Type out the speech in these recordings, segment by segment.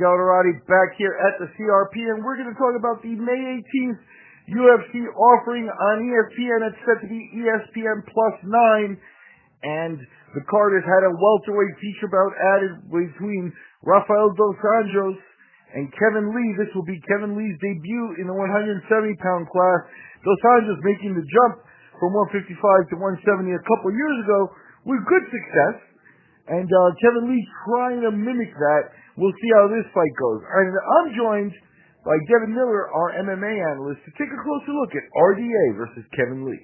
Iturrate back here at the CRP, and we're going to talk about the May 18th UFC offering on ESPN. It's set to be ESPN Plus 9, and the card has had a welterweight feature bout added between Rafael dos Anjos and Kevin Lee. This will be Kevin Lee's debut in the 170-pound class. Dos Anjos making the jump from 155 to 170 a couple years ago with good success, and Kevin Lee trying to mimic that. We'll see how this fight goes. And I'm joined by Devin Miller, our MMA analyst, to take a closer look at RDA versus Kevin Lee.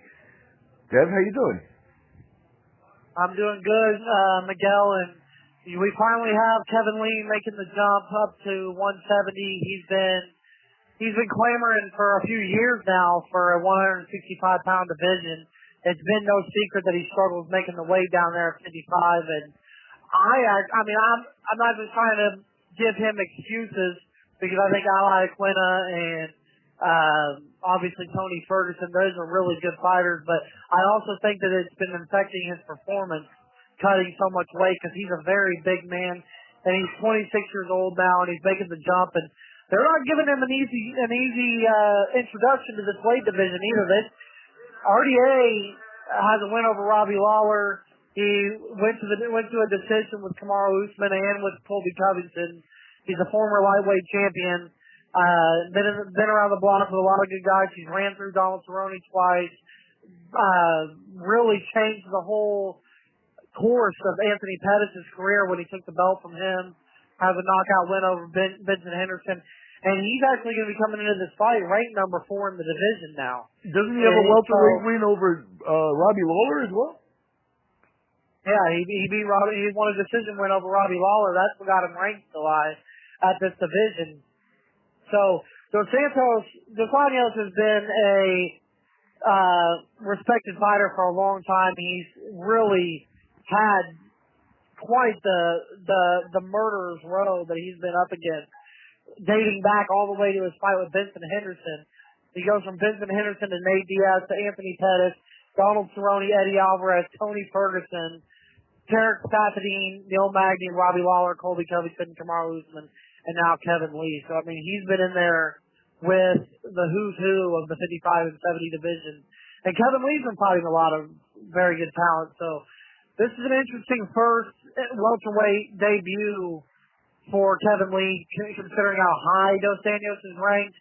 Dev, how you doing? I'm doing good, Miguel, and we finally have Kevin Lee making the jump up to 170. He's been clamoring for a few years now for a 165-pound division. It's been no secret that he struggles making the weight down there at 55, and I'm not just trying to give him excuses, because I think Ali Aquina and obviously Tony Ferguson, those are really good fighters, but I also think that it's been affecting his performance, cutting so much weight, because he's a very big man, and he's 26 years old now, and he's making the jump, and they're not giving him an easy introduction to this weight division either. RDA has a win over Robbie Lawler. He went to a decision with Kamaru Usman and with Colby Covington. He's a former lightweight champion. Been around the block with a lot of good guys. He's ran through Donald Cerrone twice. Really changed the whole course of Anthony Pettis' career when he took the belt from him. Has a knockout win over Vincent Henderson. And he's actually going to be coming into this fight ranked number 4 in the division now. Doesn't he have a welterweight win over Robbie Lawler as well? Yeah, he beat Robbie. He won a decision win over Robbie Lawler. That's what got him ranked at this division. So Dos Anjos has been a respected fighter for a long time. He's really had quite the murderer's row that he's been up against, dating back all the way to his fight with Vincent Henderson. He goes from Vincent Henderson to Nate Diaz to Anthony Pettis, Donald Cerrone, Eddie Alvarez, Tony Ferguson, Tarek Safadine, Neil Magny, Robbie Lawler, Colby Covington, Kamaru Usman, and now Kevin Lee. So, I mean, he's been in there with the who's who of the 55 and 70 division. And Kevin Lee's been fighting a lot of very good talent. So this is an interesting first welterweight debut for Kevin Lee, considering how high Dos Anjos is ranked.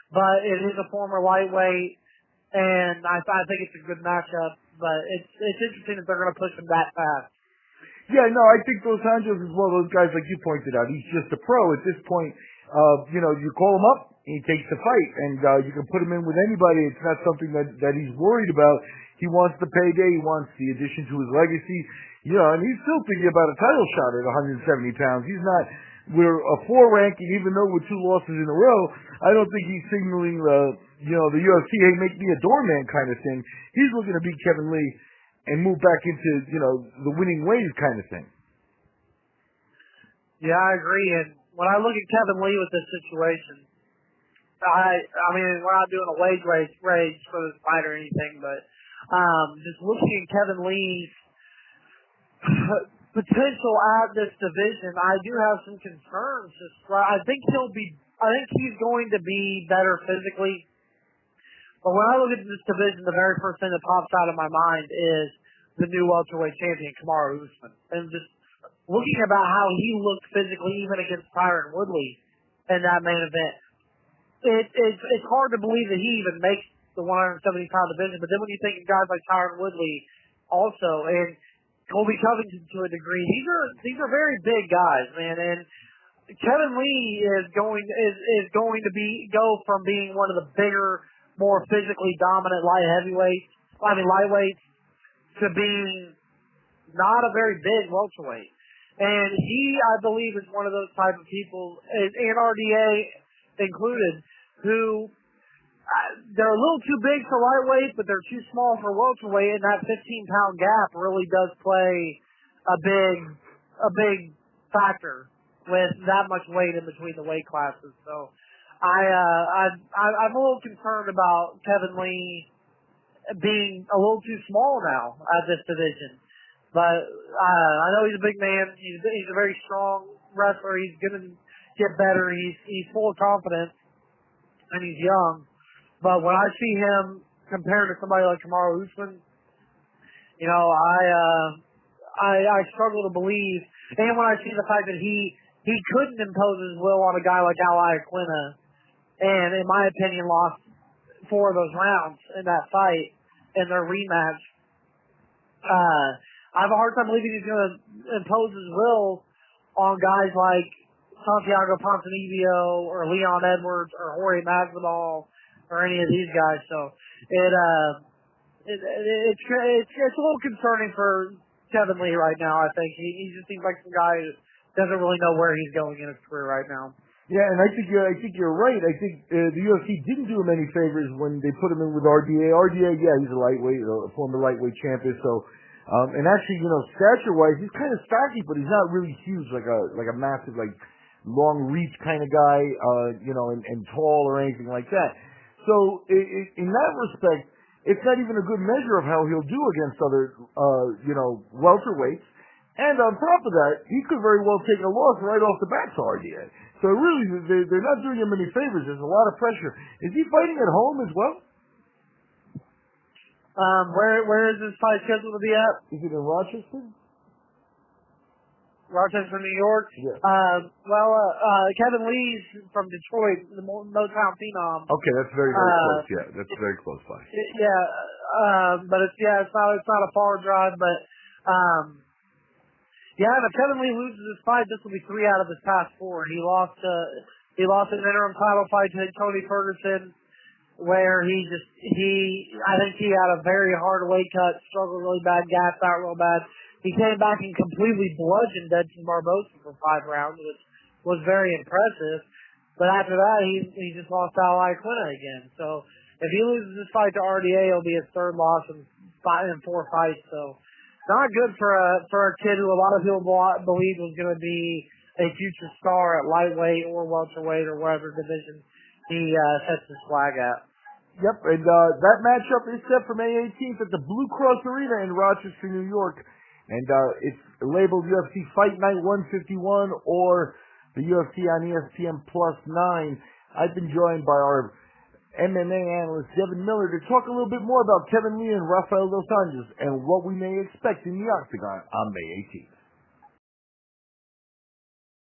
But it is a former lightweight, and I think it's a good matchup. But it's interesting that they're going to push him that fast. Yeah, no, I think Dos Anjos is one of those guys, like you pointed out. He's just a pro at this point. You call him up, and he takes the fight, and you can put him in with anybody. It's not something that he's worried about. He wants the payday. He wants the addition to his legacy. And he's still thinking about a title shot at 170 pounds. He's not. We're a 4 ranking, even though we're 2 losses in a row. I don't think he's signaling the UFC, hey, make me a doorman kind of thing. He's looking to beat Kevin Lee and move back into, the winning ways kind of thing. Yeah, I agree. And when I look at Kevin Lee with this situation, I mean, we're not doing a wage raise for this fight or anything, but just looking at Kevin Lee's potential at this division, I do have some concerns. I think he's going to be better physically. But when I look at this division, the very first thing that pops out of my mind is the new welterweight champion, Kamaru Usman. And just looking about how he looked physically even against Tyron Woodley in that main event, it's hard to believe that he even makes the 170-pound division. But then when you think of guys like Tyron Woodley also, and Colby Covington to a degree, these are very big guys, man. And Kevin Lee is going to go from being one of the bigger, more physically dominant lightweights to being not a very big welterweight. And he, I believe, is one of those type of people, and RDA included, who they're a little too big for lightweight, but they're too small for welterweight, and that 15-pound gap really does play a big factor with that much weight in between the weight classes. So I'm a little concerned about Kevin Lee being a little too small now at this division. But I know he's a big man. He's a very strong wrestler. He's get better. He's full of confidence, and he's young. But when I see him compared to somebody like Kamaru Usman, you know, I struggle to believe. And when I see the fact that he couldn't impose his will on a guy like Al Iaquinta, and in my opinion lost 4 of those rounds in that fight in their rematch, I have a hard time believing he's going to impose his will on guys like Santiago Ponzinibbio or Leon Edwards or Jorge Masvidal or any of these guys. So it's a little concerning for Kevin Lee right now. I think he just seems like some guy who doesn't really know where he's going in his career right now. Yeah, and I think you're right. I think the UFC didn't do him any favors when they put him in with RDA. RDA, yeah, he's a lightweight, a former lightweight champion. So, and actually, you know, stature-wise, he's kind of stocky, but he's not really huge, like a massive, like long reach kind of guy, you know, and tall or anything like that. So, in that respect, it's not even a good measure of how he'll do against other, you know, welterweights. And on top of that, he could very well take a loss right off the bat to RDA. So really, they're not doing him any favors. There's a lot of pressure. Is he fighting at home as well? Where is this fight scheduled to be at? Is it in Rochester? Rochester, New York? Yeah. Kevin Lee's from Detroit, the Motown Phenom. Okay, that's very, very close. Yeah, that's very close by. But it's not a far drive, but if Kevin Lee loses this fight, this will be 3 out of his past 4. He lost an interim title fight to Tony Ferguson, where I think he had a very hard weight cut, struggled really bad, gassed out real bad. He came back and completely bludgeoned Edson Barbosa for 5 rounds, which was very impressive. But after that, he just lost Al Iaquinta again. So if he loses this fight to RDA, it'll be his 3rd loss in 4 fights. So not good for a kid who a lot of people believe was going to be a future star at lightweight or welterweight or whatever division he sets his flag at. Yep, and that matchup is set for May 18th at the Blue Cross Arena in Rochester, New York. And it's labeled UFC Fight Night 151 or the UFC on ESPN Plus 9. I've been joined by our MMA analyst Devin Miller to talk a little bit more about Kevin Lee and Rafael dos Anjos and what we may expect in the octagon on May 18th.